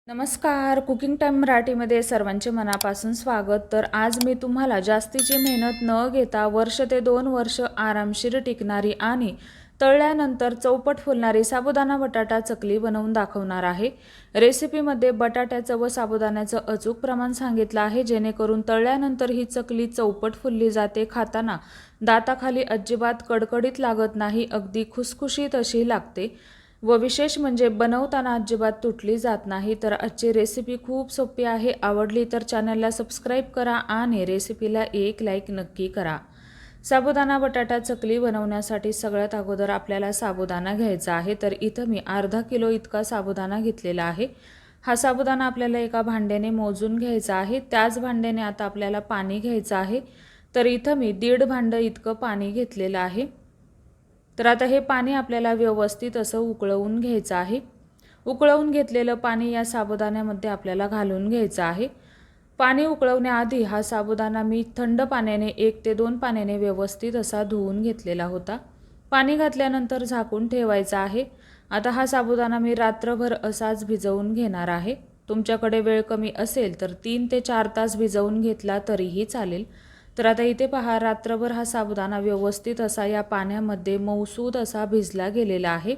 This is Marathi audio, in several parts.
नमस्कार. कुकिंग टाईम मराठीमध्ये सर्वांचे मनापासून स्वागत. तर आज मी तुम्हाला जास्तीची मेहनत न घेता वर्ष ते 2 वर्ष आरामशीर टिकणारी आणि तळल्यानंतर चौपट फुलणारी साबुदाणा बटाटा चकली बनवून दाखवणार आहे. रेसिपीमध्ये बटाट्याचं व साबुदाण्याचं अचूक प्रमाण सांगितलं आहे, जेणेकरून तळल्यानंतर ही चकली चौपट फुलली जाते. खाताना दाताखाली अजिबात कडकडीत लागत नाही, अगदी खुसखुशीत अशी लागते व विशेष म्हणजे बनवताना अजिबात तुटली जात नाही. तर आजची रेसिपी खूप सोपी आहे. आवडली तर चॅनलला सबस्क्राईब करा आणि रेसिपीला एक लाईक नक्की करा. साबुदाणा बटाटा चकली बनवण्यासाठी सगळ्यात अगोदर आपल्याला साबुदाणा घ्यायचा आहे. तर इथं मी अर्धा किलो इतका साबुदाणा घेतलेला आहे. हा साबुदाणा आपल्याला एका भांड्याने मोजून घ्यायचा आहे. त्याच भांड्याने आता आपल्याला पाणी घ्यायचं आहे. तर इथं मी 1.5 भांडं इतकं पाणी घेतलेलं आहे. तर आता हे पाणी आपल्याला व्यवस्थित असं उकळवून घ्यायचं आहे. उकळवून घेतलेलं पाणी या साबुदाण्यामध्ये आपल्याला घालून घ्यायचं आहे. पाणी उकळवण्याआधी हा साबुदाणा मी थंड पाण्याने 1 ते 2 पाण्याने व्यवस्थित असा धुवून घेतलेला होता. पाणी घातल्यानंतर झाकून ठेवायचं आहे. आता हा साबुदाणा मी रात्रभर असाच भिजवून घेणार आहे. तुमच्याकडे वेळ कमी असेल तर 3 ते 4 तास भिजवून घेतला तरीही चालेल. तर आता इथे पहा, रात्रभर हा साबुदाणा व्यवस्थित असा या पाण्यामध्ये मऊसूद असा भिजला गेलेला आहे.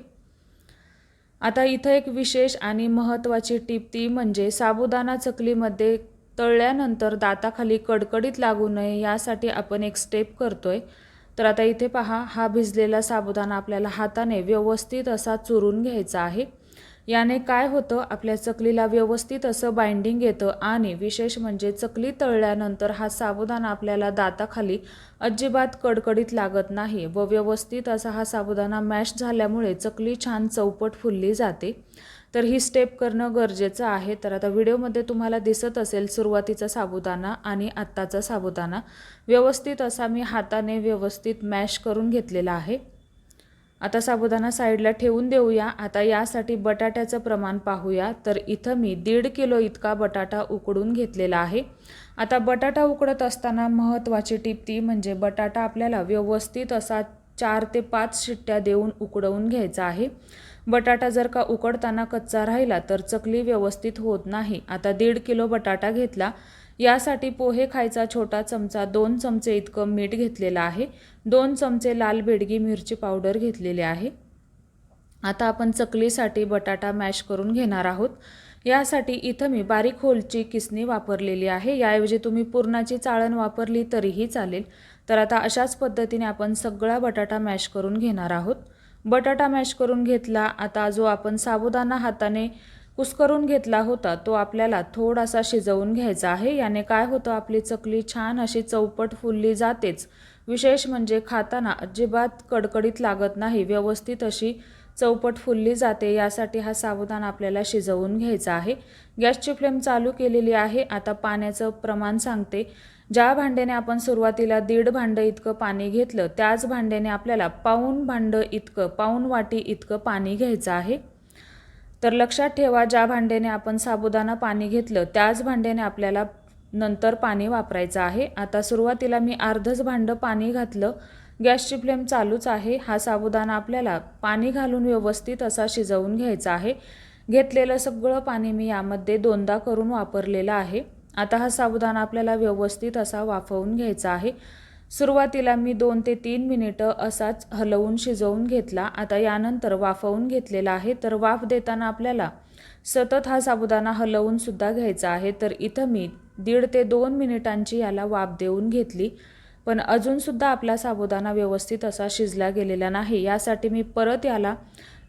आता इथं एक विशेष आणि महत्त्वाची टीप ती म्हणजे साबुदाणा चकलीमध्ये तळल्यानंतर दाताखाली कडकडीत लागू नये यासाठी आपण एक स्टेप करतोय. तर आता इथे पहा, हा भिजलेला साबुदाणा आपल्याला हाताने व्यवस्थित असा चुरून घ्यायचा आहे. याने काय होतं, आपल्या चकलीला व्यवस्थित असं बाइंडिंग येतं आणि विशेष म्हणजे चकली तळल्यानंतर हा साबुदाणा आपल्याला दाताखाली अजिबात कडकडीत लागत नाही व व्यवस्थित असा हा साबुदाणा मॅश झाल्यामुळे चकली छान चौपट फुलली जाते. तर ही स्टेप करणं गरजेचं आहे. तर आता व्हिडिओमध्ये तुम्हाला दिसत असेल सुरुवातीचा साबुदाणा आणि आत्ताचा साबुदाणा व्यवस्थित असा मी हाताने व्यवस्थित मॅश करून घेतलेला आहे. आता साबुदाणा साईडला ठेवून देऊया. आता यासाठी बटाट्याचं प्रमाण पाहूया. तर इथं मी 1.5 किलो इतका बटाटा उकडून घेतलेला आहे. आता बटाटा उकडत असताना महत्त्वाची टीप ती म्हणजे बटाटा आपल्याला व्यवस्थित असा 4 ते 5 शिट्ट्या देऊन उकडवून घ्यायचा आहे. बटाटा जर का उकडताना कच्चा राहिला तर चकली व्यवस्थित होत नाही. आता 1.5 किलो बटाटा घेतला. यासाठी पोहे खायचा छोटा चमचा 2 चमचे इतकं मीठ घेतलेलं आहे. 2 चमचे लाल बेडगी मिरची पावडर घेतलेली आहे. आता आपण चकलीसाठी बटाटा मॅश करून घेणार आहोत. यासाठी इथं मी बारीक होलची किसणी वापरलेली आहे. याऐवजी तुम्ही पुरणाची चाळण वापरली तरीही चालेल. तर आता अशाच पद्धतीने आपण सगळा बटाटा मॅश करून घेणार आहोत. बटाटा मॅश करून घेतला. आता जो आपण साबुदाणा हाताने कुस्करून घेतला होता तो आपल्याला थोडासा शिजवून घ्यायचा आहे. याने काय होतं, आपली चकली छान अशी चौपट फुलली जातेच. विशेष म्हणजे खाताना अजिबात कडकडीत लागत नाही, व्यवस्थित अशी चौपट फुलली जाते. यासाठी हा साबुदाणा आपल्याला शिजवून घ्यायचा आहे. गॅसची फ्लेम चालू केलेली आहे. आता पाण्याचं प्रमाण सांगते. ज्या भांड्याने आपण सुरुवातीला 1.5 भांडं इतकं पाणी घेतलं त्याच भांड्याने आपल्याला पाऊण वाटी इतकं पाणी घ्यायचं आहे. तर लक्षात ठेवा, ज्या भांड्याने आपण साबुदाणा पाणी घेतलं त्याच भांड्याने आपल्याला नंतर पाणी वापरायचं आहे. आता सुरुवातीला मी अर्धच भांडं पाणी घातलं. गॅसची फ्लेम चालूच आहे. हा साबुदाणा आपल्याला पाणी घालून व्यवस्थित असा शिजवून घ्यायचा आहे. घेतलेलं सगळं पाणी मी यामध्ये 2दा करून वापरलेलं आहे. आता हा साबुदाणा आपल्याला व्यवस्थित असा वाफवून घ्यायचा आहे. सुरुवातीला मी 2 ते 3 मिनिटं असाच हलवून शिजवून घेतला. आता यानंतर वाफवून घेतलेला आहे. तर वाफ देताना आपल्याला सतत हा साबुदाणा हलवून सुद्धा घ्यायचा आहे. तर इथं मी 1.5 ते 2 मिनिटांची याला वाफ देऊन घेतली. पण अजूनसुद्धा आपला साबुदाणा व्यवस्थित असा शिजला गेलेला नाही. यासाठी मी परत याला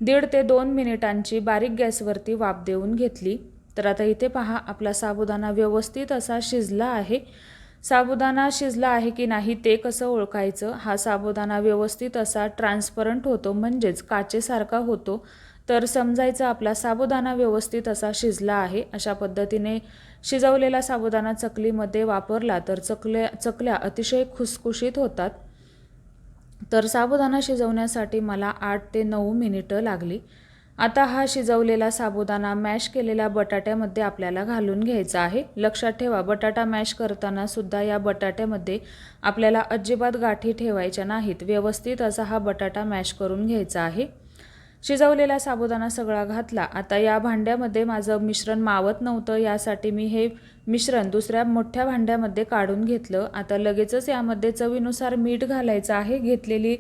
1.5 ते 2 मिनिटांची बारीक गॅसवरती वाफ देऊन घेतली. तर आता इथे पहा, आपला साबुदाणा व्यवस्थित असा शिजला आहे. साबुदाणा शिजला आहे की नाही ते कसं ओळखायचं, हा साबुदाणा व्यवस्थित असा ट्रान्सपरंट होतो म्हणजेच काचेसारखा होतो तर समजायचं आपला साबुदाणा व्यवस्थित असा शिजला आहे. अशा पद्धतीने शिजवलेला साबुदाणा चकलीमध्ये वापरला तर चकल्या अतिशय खुसखुशीत होतात. तर साबुदाणा शिजवण्यासाठी मला 8 ते 9 मिनिटं लागली. आता हा शिजवलेला साबुदाणा मॅश केलेल्या बटाट्यामध्ये आपल्याला घालून घ्यायचा आहे. लक्षात ठेवा, बटाटा मॅश करताना सुद्धा या बटाट्यामध्ये आपल्याला अजिबात गाठी ठेवायच्या नाहीत. व्यवस्थित असा हा बटाटा मॅश करून घ्यायचा आहे. शिजवलेला साबुदाणा सगळा घातला. आता या भांड्यामध्ये माझं मिश्रण मावत नव्हतं, यासाठी मी हे मिश्रण दुसऱ्या मोठ्या भांड्यामध्ये काढून घेतलं. आता लगेचच यामध्ये चवीनुसार मीठ घालायचं आहे. घेतलेली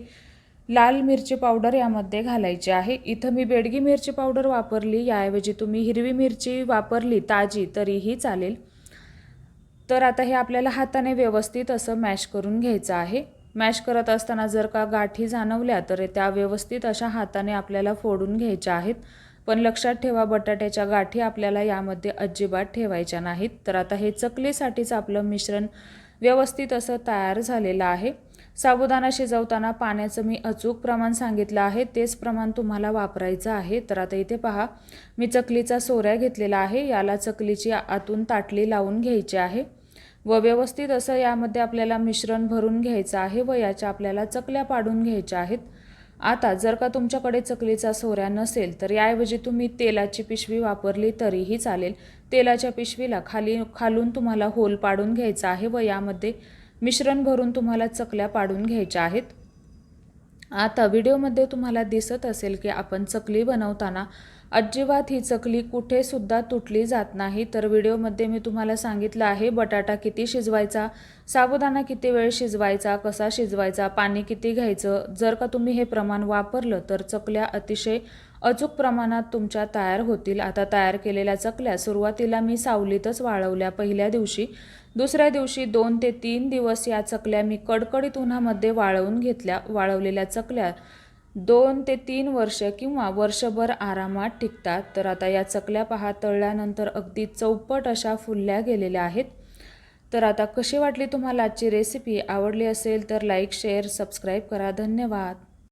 लाल मिरची पावडर यामध्ये घालायची आहे. इथं मी बेडगी मिरची पावडर वापरली, याऐवजी तुम्ही हिरवी मिरची वापरली ताजी तरीही चालेल. तर आता हे आपल्याला हाताने व्यवस्थित असं मॅश करून घ्यायचं आहे. मॅश करत असताना जर का गाठी जाणवल्या तर त्या व्यवस्थित अशा हाताने आपल्याला फोडून घ्यायच्या आहेत. पण लक्षात ठेवा, बटाट्याच्या गाठी आपल्याला यामध्ये अजिबात ठेवायच्या नाहीत. तर आता हे चकलीसाठीच आपलं मिश्रण व्यवस्थित असं तयार झालेलं आहे. साबुदाणा शिजवताना पाण्याचं मी अचूक प्रमाण सांगितलं आहे, तेच प्रमाण तुम्हाला वापरायचं आहे. तर आता इथे पहा, मी चकलीचा सोऱ्या घेतलेला आहे. याला चकलीची आतून ताटली लावून घ्यायची आहे व व्यवस्थित असं यामध्ये आपल्याला मिश्रण भरून घ्यायचं आहे व याच्या आपल्याला चकल्या पाडून घ्यायच्या आहेत. आता जर का तुमच्याकडे चकलीचा सोऱ्या नसेल तर याऐवजी तुम्ही तेलाची पिशवी वापरली तरीही चालेल. तेलाच्या पिशवीला खालून तुम्हाला होल पाडून घ्यायचा आहे व यामध्ये मिश्रण भरून तुम्हाला चकल्या पाडून घ्यायच्या आहेत. आता व्हिडिओमध्ये तुम्हाला दिसत असेल की आपण चकली बनवताना अजिबात ही चकली कुठेसुद्धा तुटली जात नाही. तर व्हिडिओमध्ये मी तुम्हाला सांगितलं आहे बटाटा किती शिजवायचा, साबुदाणा किती वेळ शिजवायचा, कसा शिजवायचा, पाणी किती घ्यायचं. जर का तुम्ही हे प्रमाण वापरलं तर चकल्या अतिशय अचूक प्रमाणात तुमच्या तयार होतील. आता तयार केलेल्या चकल्या सुरुवातीला मी सावलीतच वाळवल्या पहिल्या दिवशी. दुसऱ्या दिवशी 2 ते 3 दिवस या चकल्या मी कडकडीत उन्हामध्ये वाळवून घेतल्या. वाळवलेल्या चकल्या 2 ते 3 वर्ष किंवा वर्षभर आरामात टिकतात. तर आता या चकल्या पहा, तळल्यानंतर अगदी चौपट अशा फुलल्या गेलेल्या आहेत. तर आता कशी वाटली तुम्हाला आजची रेसिपी? आवडली असेल तर लाईक, शेअर, सबस्क्राईब करा. धन्यवाद.